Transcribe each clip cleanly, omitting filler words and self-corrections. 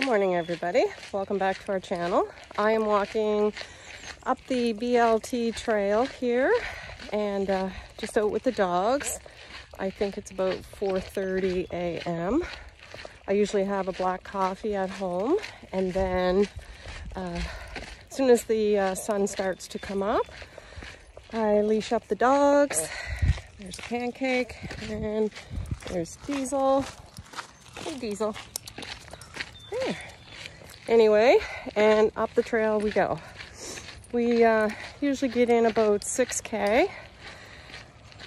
Good morning, everybody. Welcome back to our channel. I am walking up the BLT trail here and just out with the dogs. I think it's about 4:30 a.m. I usually have a black coffee at home, and then as soon as the sun starts to come up, I leash up the dogs. There's Pancake and there's Diesel. Hey, Diesel. There. Anyway, and up the trail we go. We usually get in about 6K.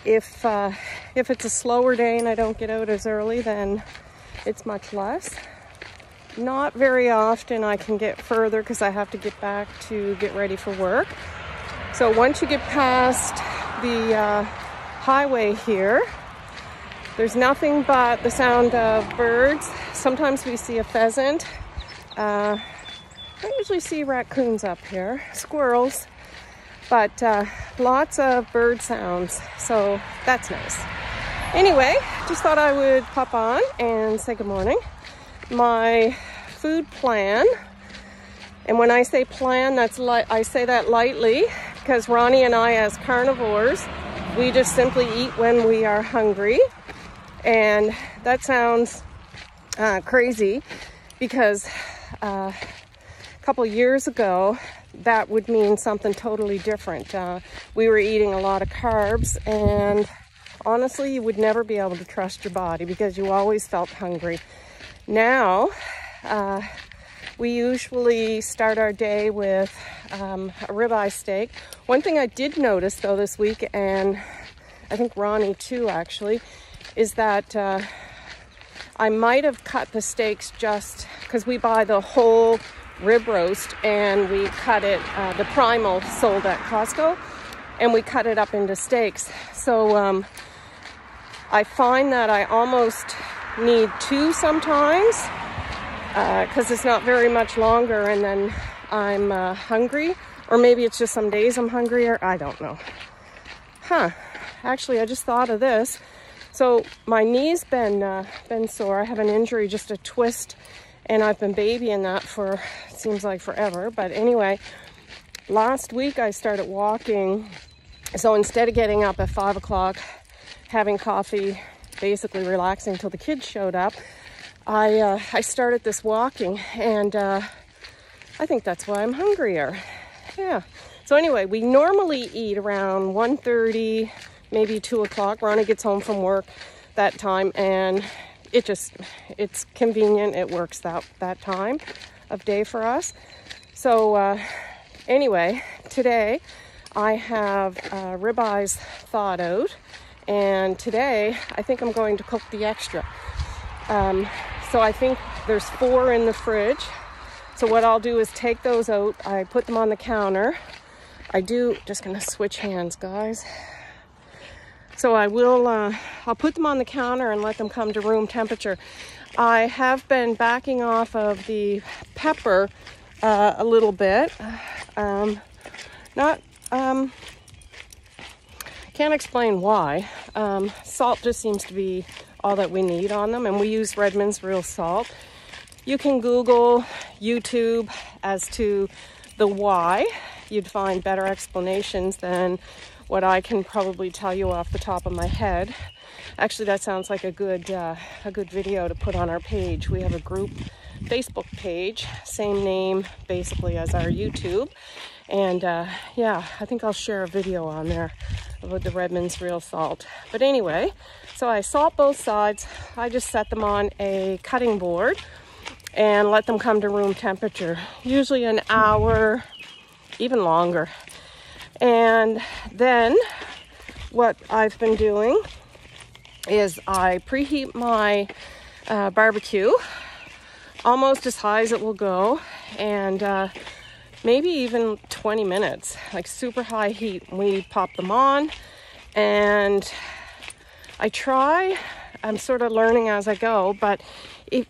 If it's a slower day and I don't get out as early, then it's much less. Not very often I can get further because I have to get back to get ready for work. So once you get past the highway here, there's nothing but the sound of birds. Sometimes we see a pheasant. I usually see raccoons up here, squirrels, but lots of bird sounds, so that's nice. Anyway, just thought I would pop on and say good morning. My food plan, and when I say plan, I say that lightly because Ronnie and I, as carnivores, we just simply eat when we are hungry. And that sounds crazy because a couple years ago, that would mean something totally different. We were eating a lot of carbs, and honestly, you would never be able to trust your body because you always felt hungry. Now, we usually start our day with a ribeye steak. One thing I did notice though this week, and I think Ronnie too actually, is that I might have cut the steaks just because we buy the whole rib roast and we cut it, the primal sold at Costco, and we cut it up into steaks. So I find that I almost need two sometimes because it's not very much longer and then I'm hungry, or maybe it's just some days I'm hungrier. I don't know. Actually, I just thought of this. So my knee's been sore. I have an injury, just a twist, and I've been babying that for, it seems like forever. But anyway, last week I started walking. So instead of getting up at 5 o'clock, having coffee, basically relaxing till the kids showed up, I started this walking, and I think that's why I'm hungrier. Yeah. So anyway, we normally eat around 1:30, maybe 2 o'clock. Ronnie gets home from work that time, and it's convenient. It works that time of day for us. So anyway, today I have ribeyes thawed out, and today I think I'm going to cook the extra. So I think there's 4 in the fridge. So what I'll do is take those out. I put them on the counter. Just gonna switch hands, guys. So I'll put them on the counter and let them come to room temperature. I have been backing off of the pepper a little bit. Can't explain why. Salt just seems to be all that we need on them, and we use Redmond's real salt. You can Google, YouTube as to the why. You'd find better explanations than what I can probably tell you off the top of my head. Actually, that sounds like a good video to put on our page. We have a group Facebook page, same name basically as our YouTube. And yeah, I think I'll share a video on there about the Redmond's real salt. But anyway, so I salt both sides. I just set them on a cutting board and let them come to room temperature, usually an hour, even longer. And then what I've been doing is I preheat my barbecue almost as high as it will go, and maybe even 20 minutes, like super high heat. We pop them on, and I'm sort of learning as I go, but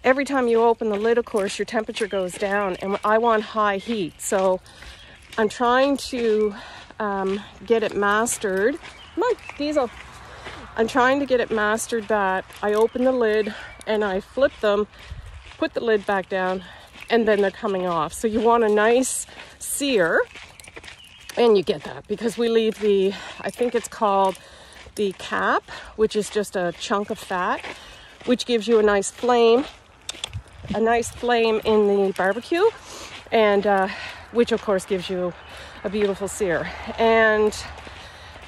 every time you open the lid, of course, your temperature goes down, and I want high heat. So I'm trying to get it mastered. Come on, Diesel. I'm trying to get it mastered that I open the lid and I flip them, put the lid back down, and then they're coming off. So you want a nice sear, and you get that because we leave the, I think it's called the cap, which is just a chunk of fat, which gives you a nice flame in the barbecue, and which of course gives you a beautiful sear. And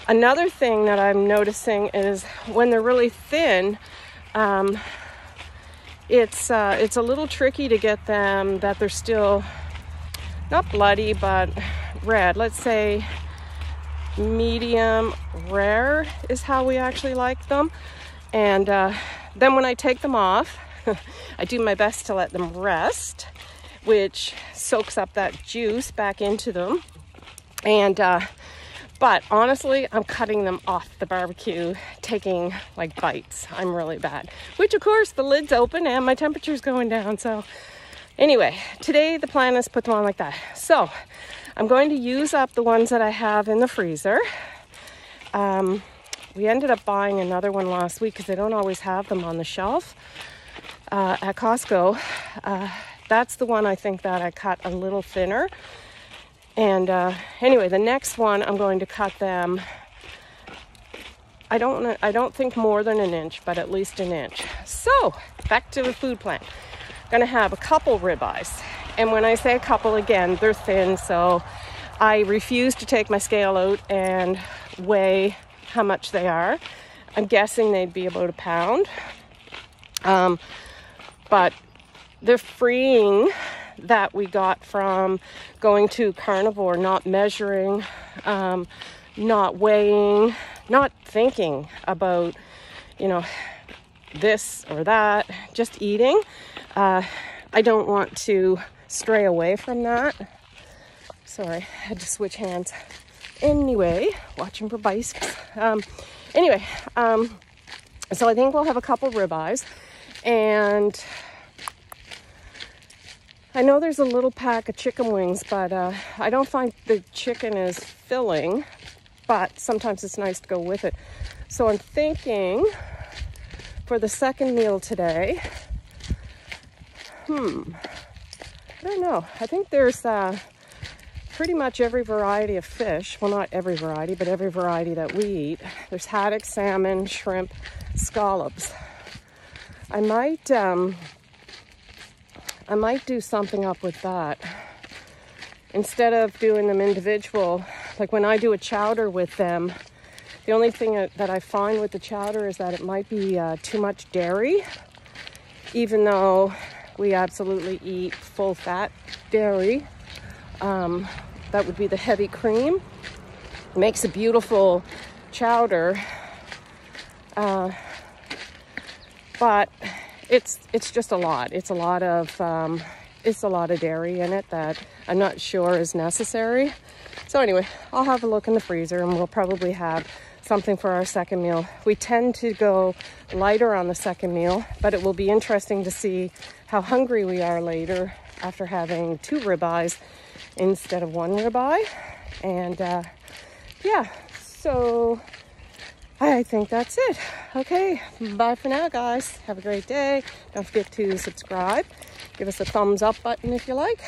another thing that I'm noticing is when they're really thin, it's a little tricky to get them that they're still not bloody but red. Let's say medium rare is how we actually like them. And then when I take them off, I do my best to let them rest, which soaks up that juice back into them. And but honestly, I'm cutting them off the barbecue, taking like bites. I'm really bad, which of course the lid's open and my temperature's going down. So anyway, today the plan is to put them on like that. So I'm going to use up the ones that I have in the freezer. We ended up buying another one last week because they don't always have them on the shelf at Costco. That's the one I think that I cut a little thinner. And anyway, the next one I'm going to cut them, I don't think more than an inch, but at least an inch. So back to the food plan. I'm gonna have a couple ribeyes. And when I say a couple, again, they're thin, so I refuse to take my scale out and weigh how much they are. I'm guessing they'd be about a pound. But they're freeing that we got from going to carnivore, not measuring, not weighing, not thinking about, you know, this or that, just eating. I don't want to stray away from that. Sorry, I had to switch hands. Anyway, watching for bicycles. So I think we'll have a couple ribeyes, and I know there's a little pack of chicken wings, but I don't find the chicken is filling, but sometimes it's nice to go with it. So I'm thinking for the second meal today, I don't know. I think there's pretty much every variety of fish. Well, not every variety, but every variety that we eat. There's haddock, salmon, shrimp, scallops. I might do something up with that. Instead of doing them individual, like when I do a chowder with them, the only thing that I find with the chowder is that it might be too much dairy, even though we absolutely eat full fat dairy. That would be the heavy cream. It makes a beautiful chowder, but it's just a lot. It's a lot of dairy in it that I'm not sure is necessary. So anyway, I'll have a look in the freezer and we'll probably have something for our second meal. We tend to go lighter on the second meal, but it will be interesting to see how hungry we are later after having 2 ribeyes instead of 1 ribeye. And yeah, so I think that's it. Okay, bye for now, guys. Have a great day. Don't forget to subscribe. Give us a thumbs up button if you like.